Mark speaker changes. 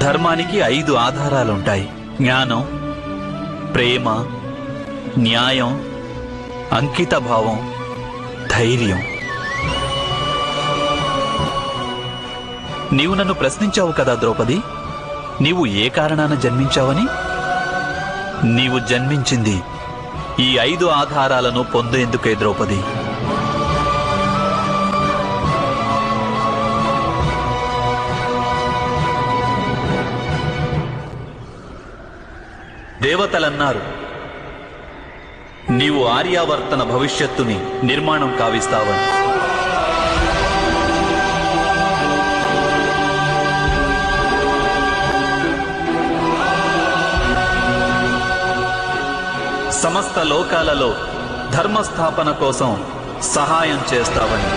Speaker 1: ధర్మానికి 5 ఆధారాలుంటాయి: జ్ఞానం, ప్రేమ, న్యాయం, అంకితభావం, ధైర్యం. నీవు నన్ను ప్రశ్నించావు కదా ద్రౌపది, నీవు ఏ కారణాన జన్మించావని? నీవు జన్మించింది ఈ 5 ఆధారాలను పొందేందుకే ద్రౌపది. దేవతలన్నారు, నీవు ఆర్యావర్తన భవిష్యత్తుని నిర్మాణం కావిస్తావని. సమస్త లోకాలలో ధర్మస్థాపన కోసం సహాయం చేస్తావని.